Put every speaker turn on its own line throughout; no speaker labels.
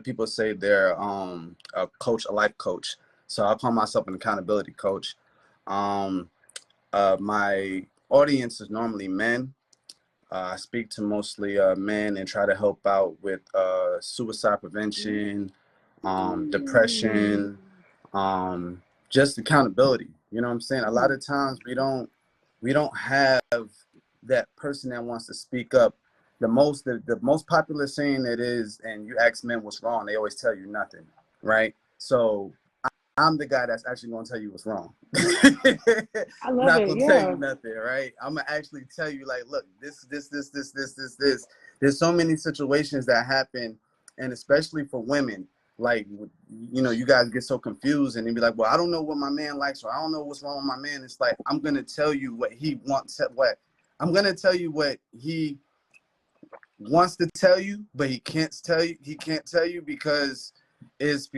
people say they're a coach, a life coach. So I call myself an accountability coach. Um, my audience is normally men. I speak to mostly men and try to help out with suicide prevention, depression, just accountability. You know what I'm saying? A lot of times we don't have that person that wants to speak up. The most popular saying that is, and you ask men what's wrong, they always tell you nothing, right? So I'm the guy that's actually going to tell you what's wrong.
I love
Not
it.
going to tell
Yeah.
you nothing, right? I'm going to actually tell you, like, look, this. There's so many situations that happen, and especially for women, like, you know, you guys get so confused and they be like, well, I don't know what my man likes, or I don't know what's wrong with my man. It's like, I'm going to tell you what he wants, I'm going to tell you what he wants to tell you, but he can't tell you. He can't tell you because he's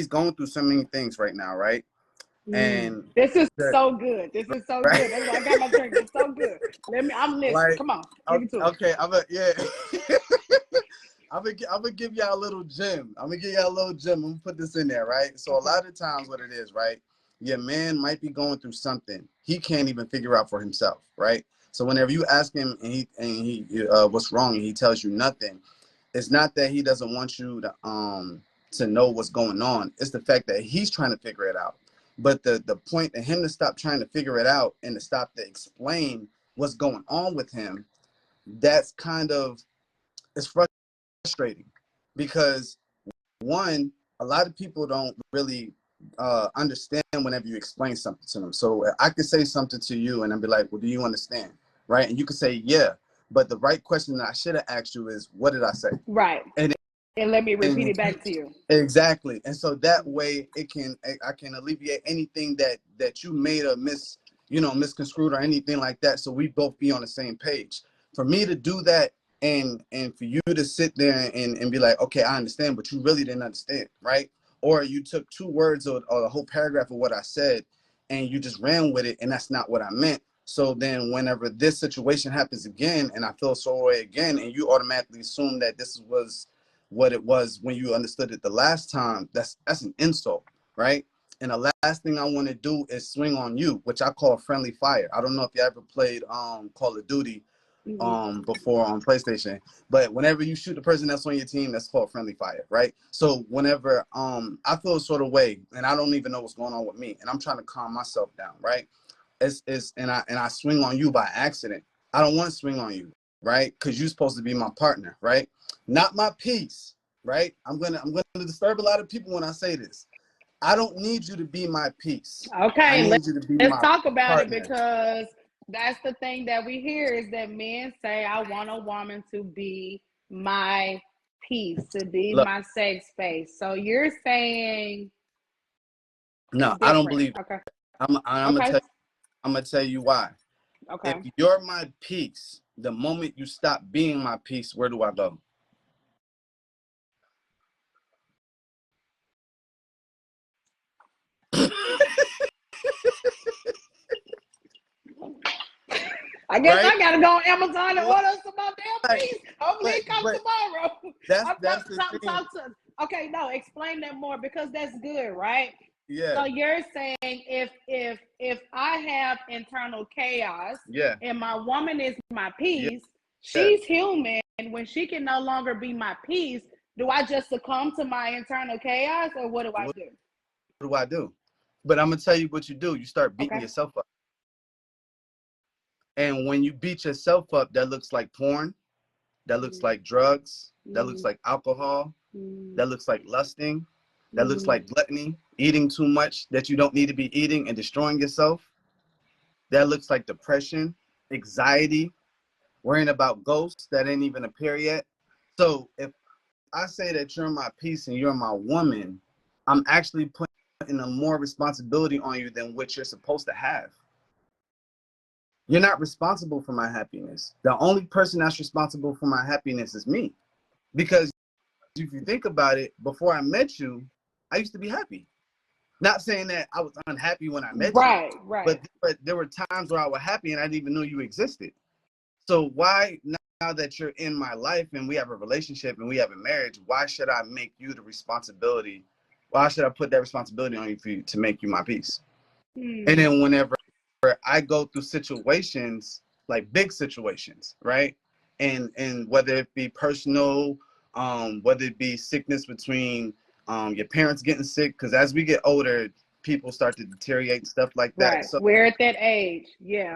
going through so many things right now, right? And
This is
the,
so good. This is so
right?
good. That's why I got my drink. It's so good. I'm listening.
Like,
Come on, give it to me.
okay, I'm gonna give y'all a little gem. I'm gonna put this in there, right? So a lot of times, what it is, right? Your man might be going through something he can't even figure out for himself, right? So whenever you ask him and he what's wrong and he tells you nothing, it's not that he doesn't want you to know what's going on. It's the fact that he's trying to figure it out. But the point of him to stop trying to figure it out and to stop to explain what's going on with him, that's kind of, it's frustrating because one, a lot of people don't really understand whenever you explain something to them. So I could say something to you and I'd be like, well, do you understand? Right? And you could say, yeah. But the right question that I should have asked you is, what did I say?
Right. And let me repeat it back to you.
Exactly. And so that way I can alleviate anything that you made a misconstrued or anything like that. So we both be on the same page. For me to do that and for you to sit there and be like, okay, I understand, but you really didn't understand, right? Or you took 2 words or a whole paragraph of what I said and you just ran with it and that's not what I meant. So then whenever this situation happens again and I feel so way again and you automatically assume that this was what it was when you understood it the last time, that's an insult, right? And the last thing I want to do is swing on you, which I call friendly fire. I don't know if you ever played Call of Duty before on PlayStation, but whenever you shoot the person that's on your team, that's called friendly fire, right? So whenever I feel a sort of way and I don't even know what's going on with me and I'm trying to calm myself down, right? And I swing on you by accident. I don't want to swing on you, right? Because you're supposed to be my partner, right? Not my peace, right? I'm gonna disturb a lot of people when I say this. I don't need you to be my peace. I
Okay,
need you to be
let's
my
talk about it
partner.
because that's the thing that we hear is that men say, I want a woman to be my peace, to be
Look,
my safe space. So you're saying
no, I don't
different.
believe that.
Okay.
I'm
Okay.
gonna tell you why. If
Okay.
you're my peace, the moment you stop being my peace, where do I go?
I guess
Right?
I gotta go on Amazon and order some more damn peace. Hopefully it comes
But
tomorrow.
that's the thing.
Okay, no, explain that more because that's good, right?
Yeah.
So you're saying if I have internal chaos
Yeah.
and my woman is my
Yeah.
peace,
Yeah.
she's human, and when she can no longer be my peace, do I just succumb to my internal chaos or what do I
What
do?
do I do? But I'm gonna tell you what you do. You start beating
Okay.
yourself up. And when you beat yourself up, that looks like porn, that looks like drugs, that looks like alcohol, that looks like lusting, that looks like gluttony, eating too much that you don't need to be eating and destroying yourself. That looks like depression, anxiety, worrying about ghosts that ain't even appear yet. So if I say that you're my peace and you're my woman, I'm actually putting a more responsibility on you than what you're supposed to have. You're not responsible for my happiness. The only person that's responsible for my happiness is me. Because if you think about it, before I met you, I used to be happy. Not saying that I was unhappy when I met you,
Right, right.
but there were times where I was happy and I didn't even know you existed. So why now that you're in my life and we have a relationship and we have a marriage, why should I make you the responsibility? Why should I put that responsibility on you for you to make you my peace? And then whenever I go through situations, like big situations, right? And whether it be personal, whether it be sickness between your parents getting sick, because as we get older, people start to deteriorate and stuff like that.
Right.
So
We're at that age. Yeah.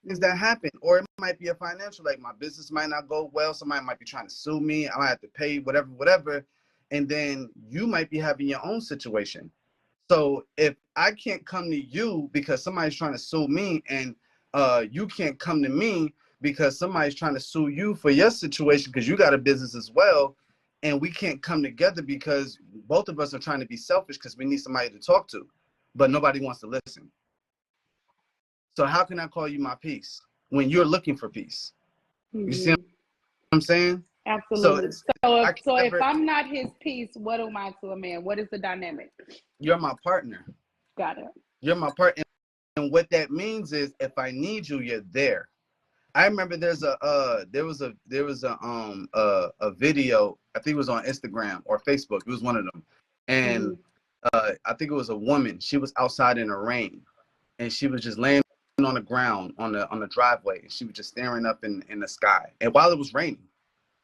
things that happen, or it might be a financial, like my business might not go well, somebody might be trying to sue me, I might have to pay whatever, and then you might be having your own situation. So if I can't come to you because somebody's trying to sue me, and you can't come to me because somebody's trying to sue you for your situation because you got a business as well, and we can't come together because both of us are trying to be selfish because we need somebody to talk to, but nobody wants to listen. So how can I call you my peace when you're looking for peace? You see what I'm saying?
Absolutely. So if
never,
I'm not his piece, what am I to a man? What is the dynamic?
you're my partner.
Got it.
You're my partner. And what that means is if I need you, you're there. I remember there was a video, I think it was on Instagram or Facebook. It was one of them. And I think it was a woman. She was outside in the rain and she was just laying on the ground on the driveway, and she was just staring up in the sky. And while it was raining,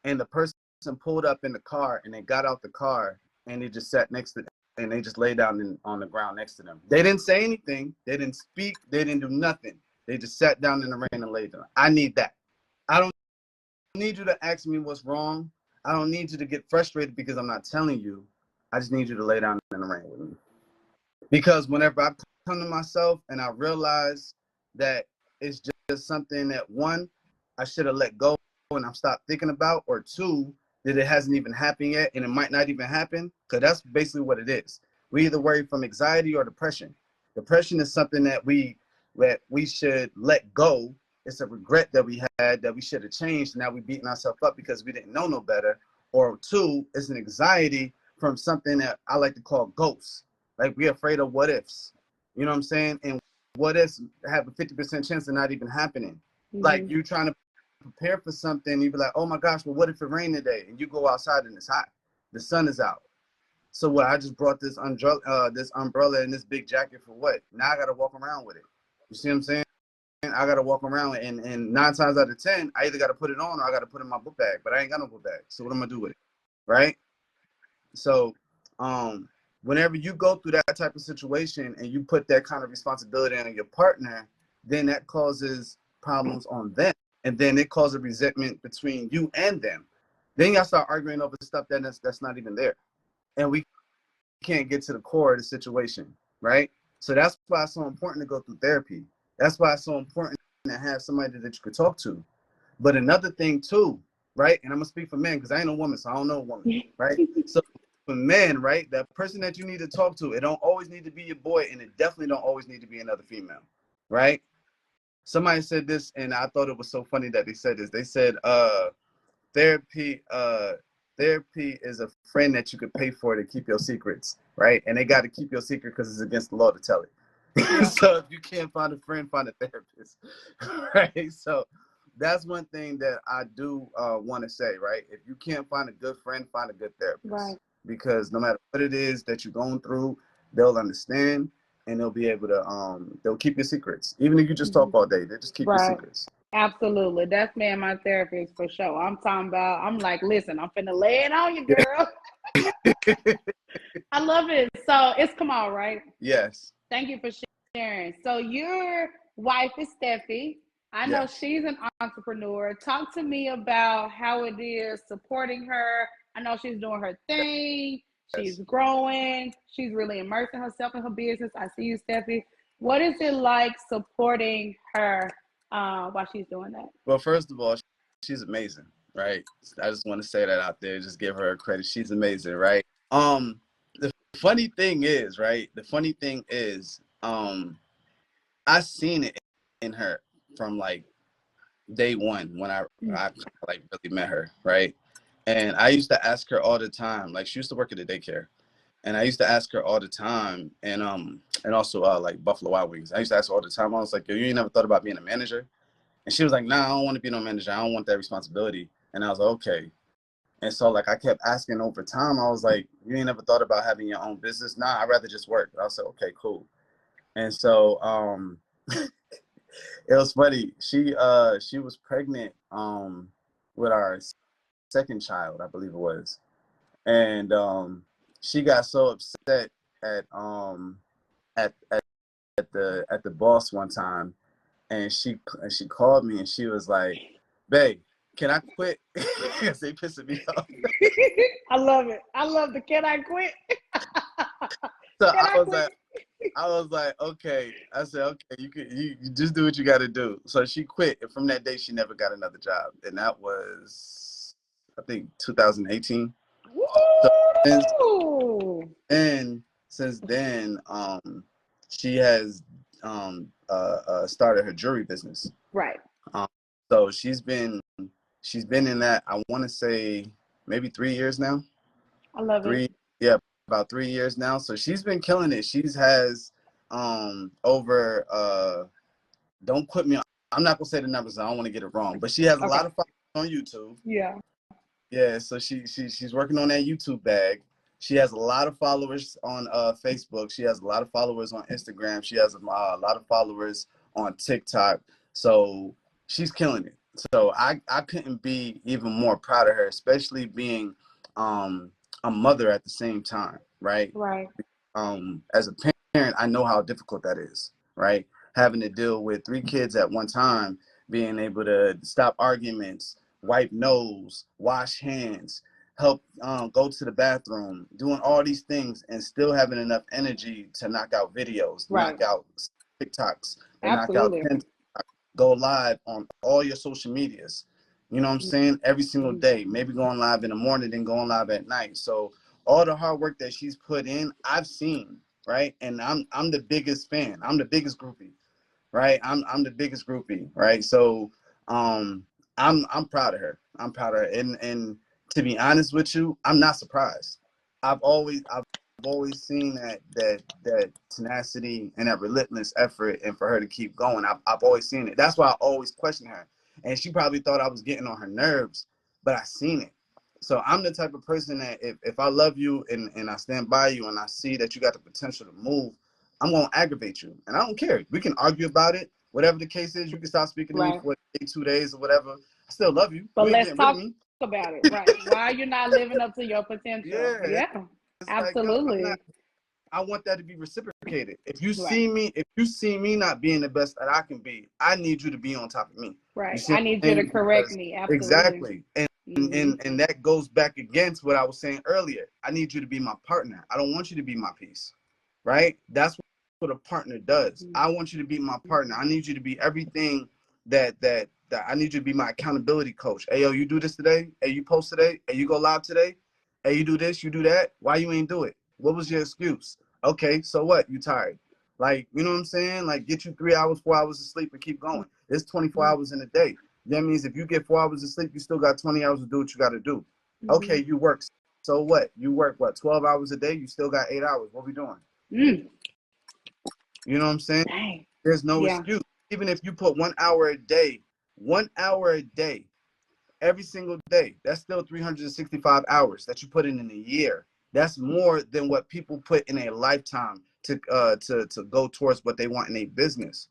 and the person pulled up in the car, and they got out the car, and they just sat next to, and they just lay down on the ground next to them. They didn't say anything. They didn't speak. They didn't do nothing. They just sat down in the rain and laid down. I need that. I don't need you to ask me what's wrong. I don't need you to get frustrated because I'm not telling you. I just need you to lay down in the rain with me. Because whenever I come to myself and I realize that it's just something that, one, I should have let go and I've stopped thinking about, or two, that it hasn't even happened yet and it might not even happen, because that's basically what it is. We either worry from anxiety or depression. Depression is something that we should let go. It's a regret that we had that we should have changed. Now we're beating ourselves up because we didn't know no better. Or two, it's an anxiety from something that I like to call ghosts. Like, we're afraid of what ifs. You know what I'm saying? And what ifs have a 50% chance of not even happening. Like, you trying to prepare for something, you be like, oh my gosh, well, what if it rained today? And you go outside and it's hot. The sun is out. So what? I just brought this umbrella and this big jacket for what? Now I got to walk around with it. You see what I'm saying? I got to walk around, and 9 times out of 10, I either got to put it on or I got to put it in my book bag. But I ain't got no book bag. So what am I going to do with it? Right? So whenever you go through that type of situation and you put that kind of responsibility on your partner, then that causes problems on them. And then it causes resentment between you and them. Then y'all start arguing over stuff that's not even there. And we can't get to the core of the situation, right? So that's why it's so important to go through therapy. That's why it's so important to have somebody that you could talk to. But another thing too, right? And I'm gonna speak for men because I ain't a woman, so I don't know a woman, right? So for men, right, that person that you need to talk to, it don't always need to be your boy, and it definitely don't always need to be another female, right? Somebody said this, and I thought it was so funny that they said this. They said, therapy is a friend that you could pay for to keep your secrets, right? And they got to keep your secret because it's against the law to tell it. So if you can't find a friend, find a therapist, right? So that's one thing that I do want to say, right? If you can't find a good friend, find a good therapist, right? Because no matter what it is that you're going through, they'll understand. And they'll be able to, they'll keep your secrets. Even if you just talk all day, they just keep your secrets.
Absolutely. That's me and my therapist for sure. I'm like, listen, I'm finna lay it on you, girl. I love it. So it's Kamal, right?
Yes.
Thank you for sharing. So your wife is Steffi. I know she's an entrepreneur. Talk to me about how it is supporting her. I know she's doing her thing. She's growing. She's really immersing herself in her business. I see you, Steffi. What is it like supporting her while she's doing that?
Well, first of all, she's amazing, right? I just want to say that out there. Just give her credit. She's amazing, right? The funny thing is, right? I seen it in her from like day one when I like really met her, right? And I used to ask her all the time, like she used to work at a daycare. And I used to ask her all the time, and also like Buffalo Wild Wings. I used to ask her all the time. I was like, yo, you ain't never thought about being a manager? And she was like, nah, I don't want to be no manager. I don't want that responsibility. And I was like, okay. And so like I kept asking over time. I was like, you ain't never thought about having your own business? Nah, I'd rather just work. I said, okay, cool. And so it was funny. She was pregnant with our second child, I believe it was. And she got so upset at at, at at the boss one time, and she called me and she was like, "Babe, can I quit?" Because they pissing me off.
I love it. I love the "can I quit?"
So
Can I
I was like, okay. I said, okay, you just do what you got to do. So she quit, and from that day, she never got another job, and that was, I think, 2018.
Woo!
And since then, she has started her jewelry business.
Right.
Um, so she's been in that, I want to say, maybe 3 years now.
I love it.
Yeah, about 3 years now. So she's been killing it. She's has over don't quit me. I'm not gonna say the numbers. I don't want to get it wrong, but she has a lot of followers on YouTube.
Yeah.
Yeah. So she's working on that YouTube bag. She has a lot of followers on Facebook. She has a lot of followers on Instagram. She has a lot of followers on TikTok. So she's killing it. So I couldn't be even more proud of her, especially being a mother at the same time, right?
Right.
As a parent, I know how difficult that is, right? Having to deal with 3 kids at one time, being able to stop arguments, wipe nose, wash hands, help go to the bathroom, doing all these things and still having enough energy to knock out videos,
right.
knock out TikToks, and
Absolutely.
knock out 10, go live on all your social medias. You know what I'm saying? Every single day, maybe going live in the morning, then going live at night. So all the hard work that she's put in, I've seen, right? And I'm the biggest fan. I'm the biggest groupie, right? I'm the biggest groupie, right? So I'm proud of her. I'm proud of her. And to be honest with you, I'm not surprised. I've always seen that tenacity and that relentless effort, and for her to keep going, I've always seen it. That's why I always question her. And she probably thought I was getting on her nerves, but I seen it. So I'm the type of person that if I love you and I stand by you and I see that you got the potential to move, I'm gonna aggravate you, and I don't care. We can argue about it, whatever the case is. You can stop speaking to me for 2 days or whatever. I still love you.
But
you
let's talk about it, right? Why are you not living up to your potential? Yeah, absolutely.
Like, I want that to be reciprocated. If you see me not being the best that I can be, I need you to be on top of me.
Right. I need you to correct me. Absolutely.
Exactly. And that goes back against what I was saying earlier. I need you to be my partner. I don't want you to be my piece. Right? That's what a partner does. I want you to be my partner. I need you to be everything that I need you to be my accountability coach. Hey, yo, you do this today? Hey, you post today? Hey, you go live today? Hey, you do this, you do that? Why you ain't do it? What was your excuse? Okay, so what? You tired? Like, you know what I'm saying? Like, get you 3 hours, 4 hours of sleep and keep going. It's 24 hours in a day. That means if you get 4 hours of sleep, you still got 20 hours to do what you got to do. Okay, you work. So what? You work, 12 hours a day? You still got 8 hours. What we doing? You know what I'm saying?
Dang.
There's no excuse. Even if you put 1 hour a day, 1 hour a day, every single day, that's still 365 hours that you put in a year. That's more than what people put in a lifetime to go towards what they want in a business.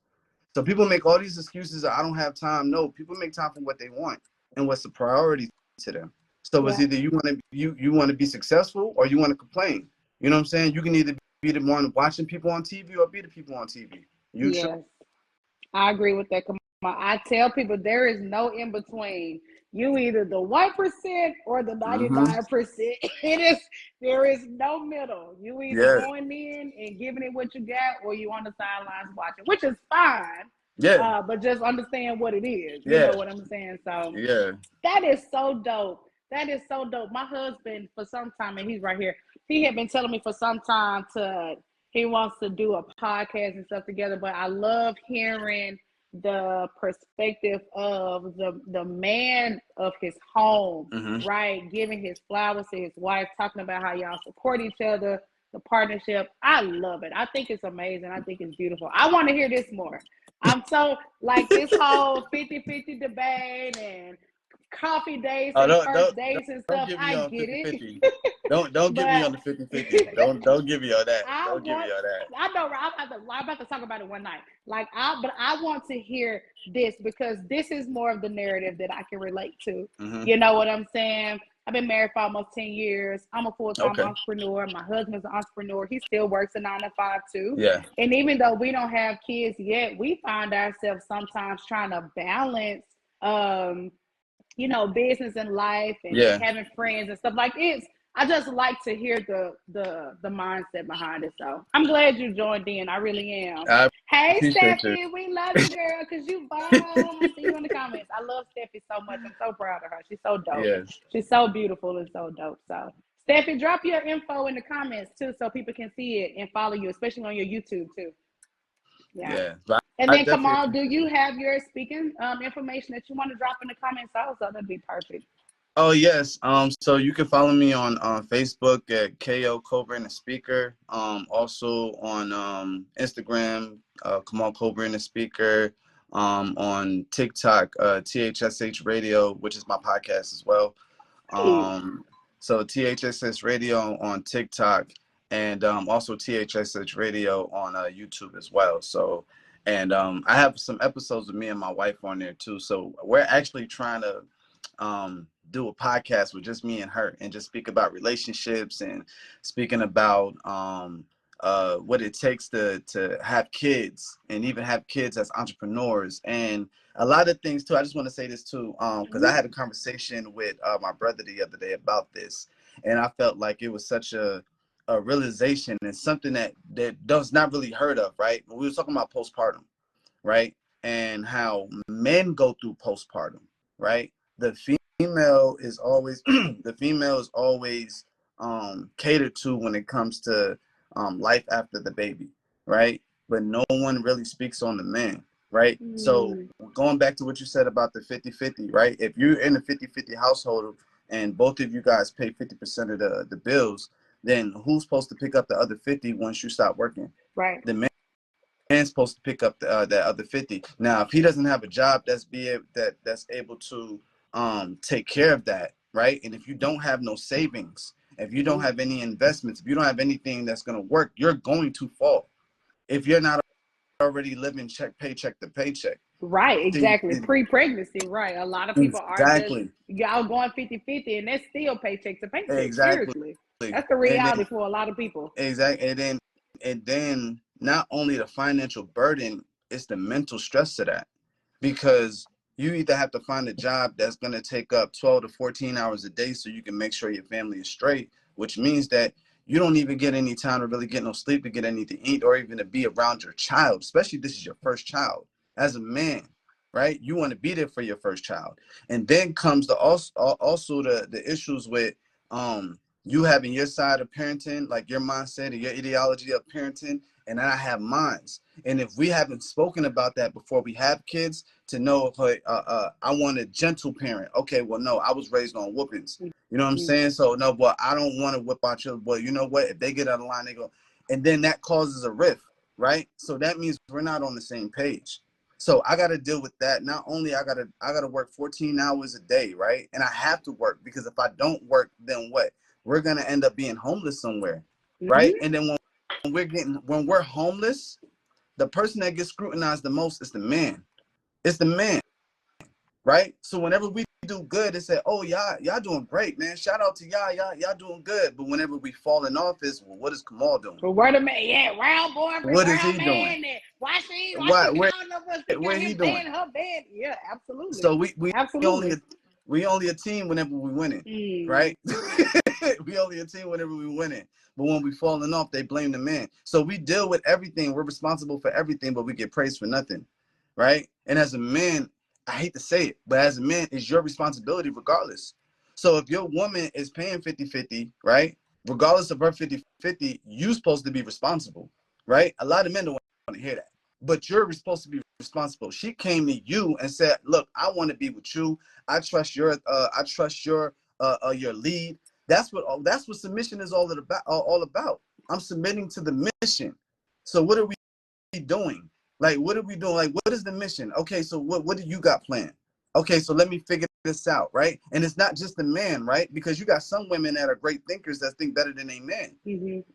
So people make all these excuses. I don't have time. No, people make time for what they want and what's the priority to them. So it's either you want to be successful or you want to complain. You know what I'm saying? You can either be the one watching people on TV or be the people on TV.
I agree with that. I tell people there is no in between. You either the 1% or the 99%. There is no middle. You either going in and giving it what you got, or you on the sidelines watching, which is fine. But just understand what it is. You know what I'm saying? So that is so dope. That is so dope. My husband, for some time, and he's right here, he had been telling me for some time he wants to do a podcast and stuff together. But I love hearing the perspective of the man of his home, right? Giving his flowers to his wife, talking about how y'all support each other, the partnership. I love it. I think it's amazing. I think it's beautiful. I want to hear this more. I'm so like this whole 50-50 debate and coffee dates
Oh,
and first dates and
don't
stuff.
get me
I
on
get
50-50.
it.
Don't get me
But
on the 50-50. Don't give me all that.
I
Don't give me
want,
all that.
I know, I'm about to talk about it one night. But I want to hear this because this is more of the narrative that I can relate to.
Mm-hmm.
You know what I'm saying? I've been married for almost 10 years. I'm a full-time
Okay.
entrepreneur. My husband's an entrepreneur. He still works a 9 to 5 too.
Yeah.
And even though we don't have kids yet, we find ourselves sometimes trying to balance, business and life and
Yeah.
having friends and stuff like this. I just like to hear the mindset behind it. So I'm glad you joined in. I really am.
I
Hey,
appreciate you.
Steffi, we love you, girl, because you bomb. I see you in the comments. I love Steffi so much. I'm so proud of her. She's so dope.
Yes.
She's so beautiful and so dope. So, Steffi, drop your info in the comments, too, so people can see it and follow you, especially on your YouTube, too.
Yeah. But
And
I
then,
definitely
Kamal, do you have your speaking information that you want to drop in the comments also? That'd be perfect.
Oh yes. So you can follow me on Facebook at KO Coburn the Speaker. Also on Instagram, Kamal Coburn the Speaker. On TikTok, THSH Radio, which is my podcast as well. So THSH Radio on TikTok, and also THSH Radio on YouTube as well. So, and I have some episodes with me and my wife on there too. So we're actually trying to do a podcast with just me and her and just speak about relationships and speaking about what it takes to have kids and even have kids as entrepreneurs and a lot of things too. I just want to say this too, because I had a conversation with my brother the other day about this, and I felt like it was such a realization and something that does not really heard of, right? We were talking about postpartum, right? And how men go through postpartum, right? The female is always catered to when it comes to life after the baby, right? But no one really speaks on the man, right? So going back to what you said about the 50-50, right? If you're in a 50-50 household and both of you guys pay 50% of the bills, then who's supposed to pick up the other 50 once you stop working?
Right.
The man's supposed to pick up that other 50. Now, if he doesn't have a job that's able to take care of that, right? And if you don't have no savings, if you don't have any investments, if you don't have anything that's going to work, you're going to fall. If you're not already living paycheck to paycheck.
Right, exactly. Pre-pregnancy, right. A lot of people are just y'all going 50-50 and that's still paycheck to paycheck.
Exactly.
Seriously. That's the reality for a lot of people.
Exactly. And then not only the financial burden, it's the mental stress of that. Because you either have to find a job that's going to take up 12 to 14 hours a day so you can make sure your family is straight, which means that you don't even get any time to really get no sleep, to get anything to eat, or even to be around your child, especially if this is your first child. As a man, right, you want to be there for your first child. And then comes also the issues with you having your side of parenting, like your mindset and your ideology of parenting, and then I have mines. And if we haven't spoken about that before we have kids, to know, I want a gentle parent. Okay, well, no, I was raised on whoopings. You know what I'm saying? So, no, but I don't want to whip our children. But you know what? If they get out of line, they go. And then that causes a rift, right? So that means we're not on the same page. So I got to deal with that. Not only I got to work 14 hours a day, right? And I have to work because if I don't work, then what? We're going to end up being homeless somewhere, right? And then when we're homeless, the person that gets scrutinized the most is the man. It's the man, right? So whenever we do good, they say, "Oh, y'all doing great, man. Shout out to y'all doing good." But whenever we falling off, is well, what is Kamal doing?
But where the man? Yeah, round boy,
what is he doing?
Why she calling us to
where he doing?
Her bed? Yeah, absolutely.
So we
absolutely.
we only a team whenever we winning, right? We only a team whenever we winning. But when we falling off, they blame the man. So we deal with everything. We're responsible for everything, but we get praised for nothing, right? And as a man, I hate to say it, but as a man, it's your responsibility regardless. So if your woman is paying 50-50, right? Regardless of her 50-50, you're supposed to be responsible, right? A lot of men don't want to hear that. But you're supposed to be responsible. She came to you and said, "Look, I want to be with you. I trust your lead." That's what submission is all about. I'm submitting to the mission. So what are we doing? Like, what are we doing? Like, what is the mission? Okay, so what do you got planned? Okay, so let me figure this out, right? And it's not just the man, right? Because you got some women that are great thinkers that think better than a man.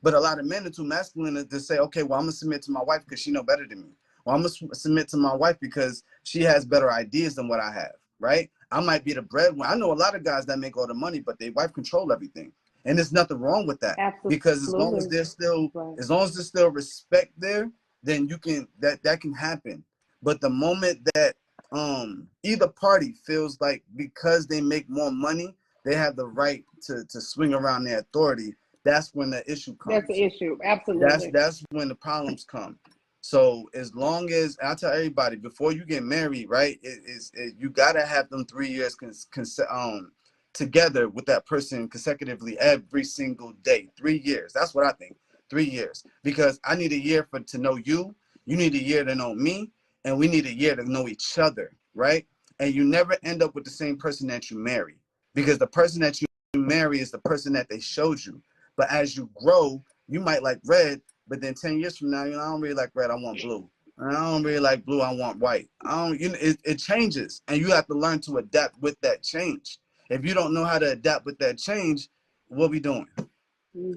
But a lot of men are too masculine to say, okay, well, I'm gonna submit to my wife because she know better than me. Well, I'm gonna submit to my wife because she has better ideas than what I have, right? I might be the breadwinner. I know a lot of guys that make all the money, but their wife control everything, and there's nothing wrong with that.
Absolutely.
Because as long as there's still, as long as there's still respect there, then you can that can happen. But the moment that either party feels like because they make more money, they have the right to swing around their authority, that's when the issue comes.
That's the issue. Absolutely.
That's when the problems come. So as long as I tell everybody before you get married, right, you gotta have them 3 years together with that person consecutively every single day. 3 years. That's what I think. 3 years. Because I need a year to know you. You need a year to know me, and we need a year to know each other, right? And you never end up with the same person that you marry, because the person that you marry is the person that they showed you. But as you grow, you might like red, but then 10 years from now, I don't really like red, I want blue. I don't really like blue, I want white. It changes, and you have to learn to adapt with that change. If you don't know how to adapt with that change, what we doing?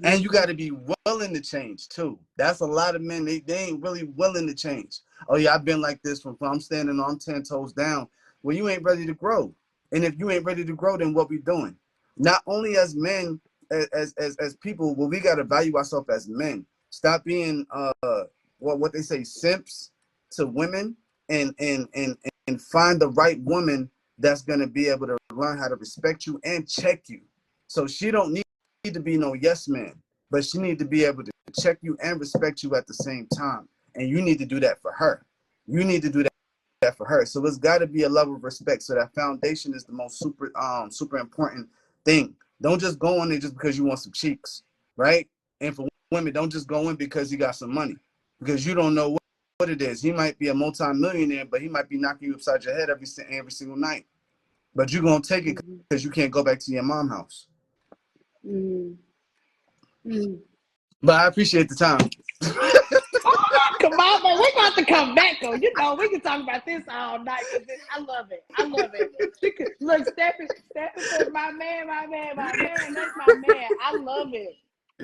And you got to be willing to change too. That's a lot of men, they ain't really willing to change. Oh yeah, I've been like this from I'm standing on 10 toes down. Well, you ain't ready to grow. And if you ain't ready to grow, then what we doing? Not only as men, as people, well, we got to value ourselves as men. Stop being what they say, simps to women, and find the right woman that's going to be able to learn how to respect you and check you. So she don't need to be no yes man, but she need to be able to check you and respect you at the same time. And you need to do that for her. You need to do that for her. So it's got to be a level of respect. So that foundation is the most super important thing. Don't just go in there just because you want some cheeks, right? And for women, don't just go in because you got some money, because you don't know what it is. He might be a multi-millionaire, but he might be knocking you upside your head every single night. But you're going to take it because you can't go back to your mom's house. But I appreciate the time.
Come on, man. We're going to come back, though. You know, we can talk about this all night. I love it. I love it. Look, Steffi says, my man. That's my man. I love it.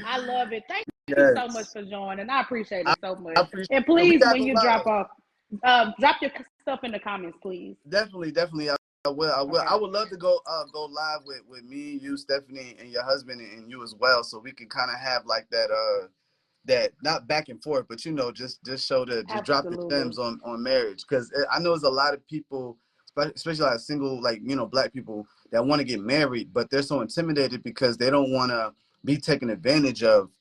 I love it. Thank you so much for joining. I appreciate it so much. And please, when you drop off, drop your stuff in the comments, please.
Definitely. I will. Okay. I would love to go live with me and you, Stephanie, and your husband, and you as well, so we can kind of have like that not back and forth, but just show drop the gems on marriage, because I know there's a lot of people, especially like single, like Black people that want to get married, but they're so intimidated because they don't want to be taken advantage of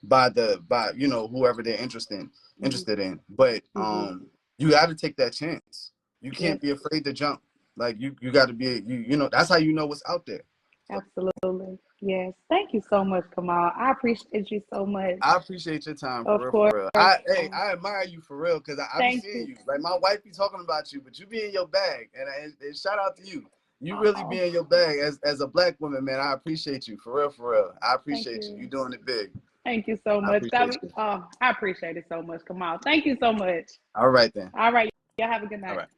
by whoever they're interested in. But you got to take that chance. You can't be afraid to jump. Like you got to be that's how you know what's out there.
Absolutely. Yes. Thank you so much, Kamal. I appreciate you so much.
I appreciate your time, for real. I admire you for real, because I be seeing you. Like my wife be talking about you, but you be in your bag, and shout out to you. You really be in your bag as a Black woman, man. I appreciate you for real. I appreciate you. You're doing it big.
Thank you so much. I appreciate it so much, Kamal. Thank you so much.
All right then.
All right. Y'all have a good night.
All right.